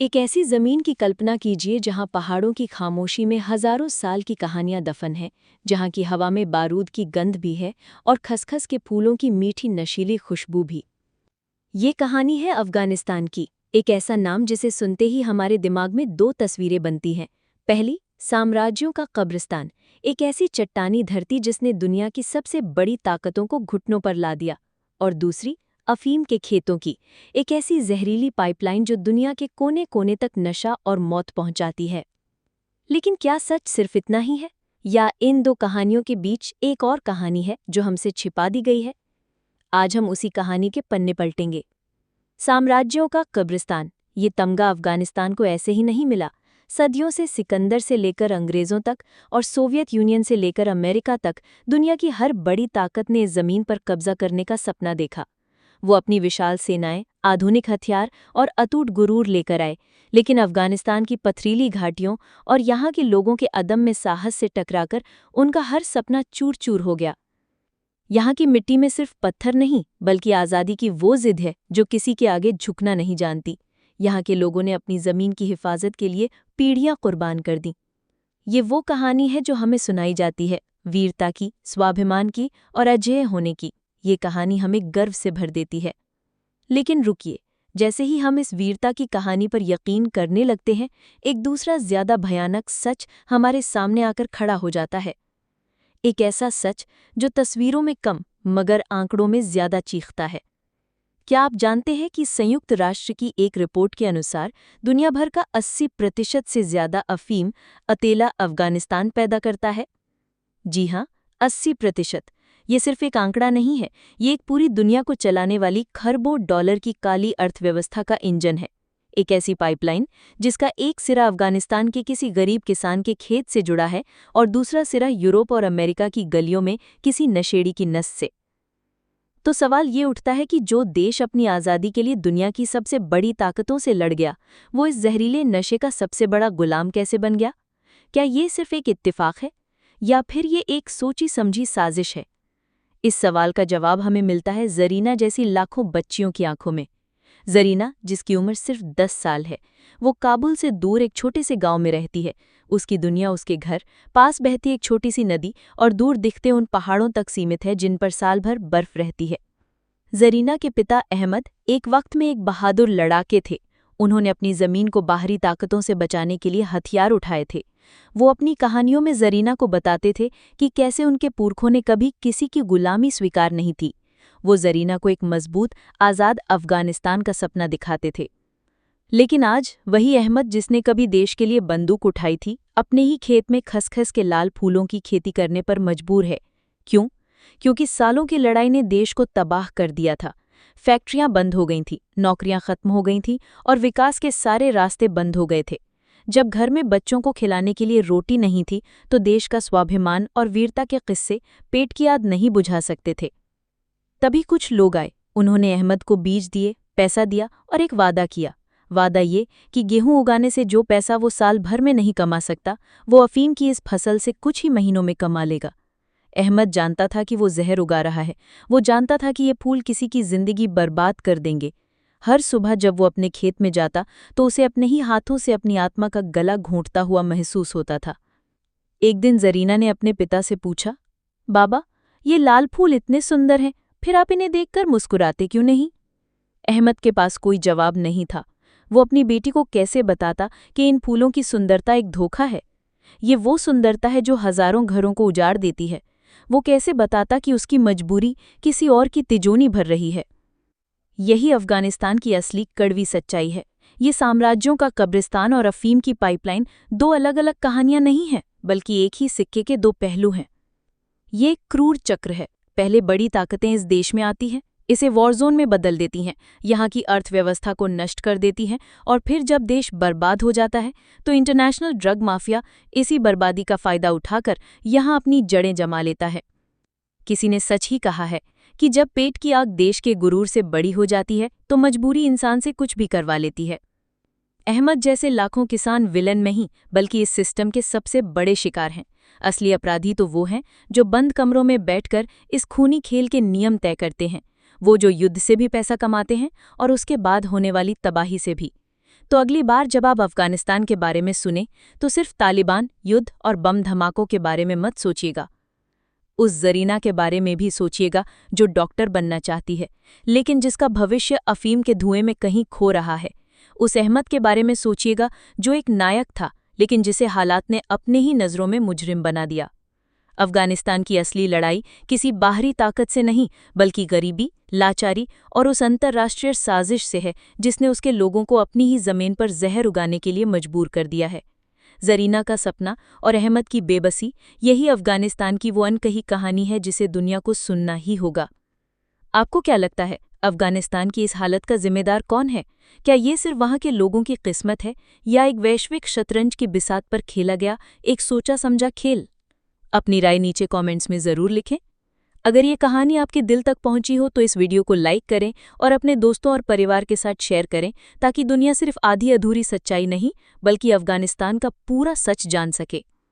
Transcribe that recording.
एक ऐसी जमीन की कल्पना कीजिए जहां पहाड़ों की खामोशी में हजारों साल की कहानियां दफन हैं, जहां की हवा में बारूद की गंध भी है और खसखस के फूलों की मीठी नशीली खुशबू भी। ये कहानी है अफगानिस्तान की, एक ऐसा नाम जिसे सुनते ही हमारे दिमाग में दो तस्वीरें बनती हैं। पहली, साम्राज्यों का कब्रिस्तान, एक ऐसी चट्टानी धरती जिसने दुनिया की सबसे बड़ी ताकतों को घुटनों पर ला दिया। और दूसरी, अफीम के खेतों की, एक ऐसी जहरीली पाइपलाइन जो दुनिया के कोने कोने तक नशा और मौत पहुंचाती है। लेकिन क्या सच सिर्फ इतना ही है, या इन दो कहानियों के बीच एक और कहानी है जो हमसे छिपा दी गई है? आज हम उसी कहानी के पन्ने पलटेंगे। साम्राज्यों का कब्रिस्तान, ये तमगा अफगानिस्तान को ऐसे ही नहीं मिला। सदियों से सिकंदर से लेकर अंग्रेज़ों तक और सोवियत यूनियन से लेकर अमेरिका तक दुनिया की हर बड़ी ताकत ने इस जमीन पर कब्जा करने का सपना देखा। वो अपनी विशाल सेनाएं, आधुनिक हथियार और अटूट गुरूर लेकर आए, लेकिन अफगानिस्तान की पथरीली घाटियों और यहाँ के लोगों के अदम्य साहस से टकराकर उनका हर सपना चूर चूर हो गया। यहाँ की मिट्टी में सिर्फ पत्थर नहीं, बल्कि आज़ादी की वो जिद है जो किसी के आगे झुकना नहीं जानती। यहाँ के लोगों ने अपनी ज़मीन की हिफाजत के लिए पीढ़ियाँ कुर्बान कर दीं। ये वो कहानी है जो हमें सुनाई जाती है, वीरता की, स्वाभिमान की और अजेय होने की। ये कहानी हमें गर्व से भर देती है। लेकिन रुकिए, जैसे ही हम इस वीरता की कहानी पर यकीन करने लगते हैं, एक दूसरा ज्यादा भयानक सच हमारे सामने आकर खड़ा हो जाता है। एक ऐसा सच जो तस्वीरों में कम मगर आंकड़ों में ज्यादा चीखता है। क्या आप जानते हैं कि संयुक्त राष्ट्र की एक रिपोर्ट के अनुसार दुनिया भर का 80% से ज्यादा अफीम अकेला अफगानिस्तान पैदा करता है? जी हाँ, 80%। ये सिर्फ एक आंकड़ा नहीं है, ये एक पूरी दुनिया को चलाने वाली खरबों डॉलर की काली अर्थव्यवस्था का इंजन है। एक ऐसी पाइपलाइन जिसका एक सिरा अफगानिस्तान के किसी गरीब किसान के खेत से जुड़ा है और दूसरा सिरा यूरोप और अमेरिका की गलियों में किसी नशेड़ी की नस से। तो सवाल ये उठता है कि जो देश अपनी आज़ादी के लिए दुनिया की सबसे बड़ी ताकतों से लड़ गया, वो इस जहरीले नशे का सबसे बड़ा गुलाम कैसे बन गया? क्या ये सिर्फ एक इत्तेफाक है, या फिर ये एक सोची समझी साजिश है? इस सवाल का जवाब हमें मिलता है जरीना जैसी लाखों बच्चियों की आंखों में। जरीना, जिसकी उम्र सिर्फ 10 साल है, वो काबुल से दूर एक छोटे से गांव में रहती है। उसकी दुनिया उसके घर, पास बहती एक छोटी सी नदी और दूर दिखते उन पहाड़ों तक सीमित है जिन पर साल भर बर्फ रहती है। जरीना के पिता अहमद एक वक्त में एक बहादुर लड़ाके थे। उन्होंने अपनी जमीन को बाहरी ताकतों से बचाने के लिए हथियार उठाए थे। वो अपनी कहानियों में जरीना को बताते थे कि कैसे उनके पुरखों ने कभी किसी की गुलामी स्वीकार नहीं थी। वो जरीना को एक मजबूत, आज़ाद अफगानिस्तान का सपना दिखाते थे। लेकिन आज वही अहमद जिसने कभी देश के लिए बंदूक उठाई थी, अपने ही खेत में खसखस के लाल फूलों की खेती करने पर मजबूर है। क्यों? क्योंकि सालों की लड़ाई ने देश को तबाह कर दिया था। फैक्ट्रियां बंद हो गई थीं, नौकरियां खत्म हो गई थीं और विकास के सारे रास्ते बंद हो गए थे। जब घर में बच्चों को खिलाने के लिए रोटी नहीं थी, तो देश का स्वाभिमान और वीरता के किस्से पेट की याद नहीं बुझा सकते थे। तभी कुछ लोग आए, उन्होंने अहमद को बीज दिए, पैसा दिया और एक वादा किया। वादा ये कि गेहूं उगाने से जो पैसा वो साल भर में नहीं कमा सकता, वो अफीम की इस फसल से कुछ ही महीनों में कमा लेगा। अहमद जानता था कि वो जहर उगा रहा है। वो जानता था कि ये फूल किसी की जिंदगी बर्बाद कर देंगे। हर सुबह जब वो अपने खेत में जाता, तो उसे अपने ही हाथों से अपनी आत्मा का गला घोंटता हुआ महसूस होता था। एक दिन जरीना ने अपने पिता से पूछा, बाबा, ये लाल फूल इतने सुंदर हैं, फिर आप इन्हें देखकर मुस्कुराते क्यों नहीं? अहमद के पास कोई जवाब नहीं था। वो अपनी बेटी को कैसे बताता कि इन फूलों की सुंदरता एक धोखा है? ये वो सुंदरता है जो हजारों घरों को उजाड़ देती है। वो कैसे बताता कि उसकी मजबूरी किसी और की तिजोरी भर रही है? यही अफगानिस्तान की असली कड़वी सच्चाई है। ये साम्राज्यों का कब्रिस्तान और अफीम की पाइपलाइन दो अलग अलग कहानियां नहीं हैं, बल्कि एक ही सिक्के के दो पहलू हैं। ये एक क्रूर चक्र है। पहले बड़ी ताकतें इस देश में आती हैं, इसे वॉर जोन में बदल देती हैं, यहाँ की अर्थव्यवस्था को नष्ट कर देती हैं, और फिर जब देश बर्बाद हो जाता है, तो इंटरनेशनल ड्रग माफिया इसी बर्बादी का फायदा उठाकर यहाँ अपनी जड़ें जमा लेता है। किसी ने सच ही कहा है कि जब पेट की आग देश के गुरूर से बड़ी हो जाती है, तो मजबूरी इंसान से कुछ भी करवा लेती है। अहमद जैसे लाखों किसान विलन नहीं, बल्कि इस सिस्टम के सबसे बड़े शिकार हैं। असली अपराधी तो वो हैं जो बंद कमरों में बैठकर इस खूनी खेल के नियम तय करते हैं, वो जो युद्ध से भी पैसा कमाते हैं और उसके बाद होने वाली तबाही से भी। तो अगली बार जब आप अफगानिस्तान के बारे में सुने तो सिर्फ तालिबान, युद्ध और बम धमाकों के बारे में मत सोचिएगा। उस जरीना के बारे में भी सोचिएगा जो डॉक्टर बनना चाहती है लेकिन जिसका भविष्य अफीम के धुएं में कहीं खो रहा है। उस अहमद के बारे में सोचिएगा जो एक नायक था लेकिन जिसे हालात ने अपने ही नज़रों में मुजरिम बना दिया। अफगानिस्तान की असली लड़ाई किसी बाहरी ताकत से नहीं बल्कि गरीबी, लाचारी और उस अंतर्राष्ट्रीय साजिश से है जिसने उसके लोगों को अपनी ही ज़मीन पर जहर उगाने के लिए मजबूर कर दिया है। जरीना का सपना और अहमद की बेबसी, यही अफगानिस्तान की वो अनकही कहानी है जिसे दुनिया को सुनना ही होगा। आपको क्या लगता है, अफगानिस्तान की इस हालत का जिम्मेदार कौन है? क्या ये सिर्फ वहाँ के लोगों की किस्मत है या एक वैश्विक शतरंज की बिसात पर खेला गया एक सोचा समझा खेल? अपनी राय नीचे कमेंट्स में ज़रूर लिखें। अगर ये कहानी आपके दिल तक पहुंची हो तो इस वीडियो को लाइक करें और अपने दोस्तों और परिवार के साथ शेयर करें ताकि दुनिया सिर्फ आधी अधूरी सच्चाई नहीं बल्कि अफगानिस्तान का पूरा सच जान सके।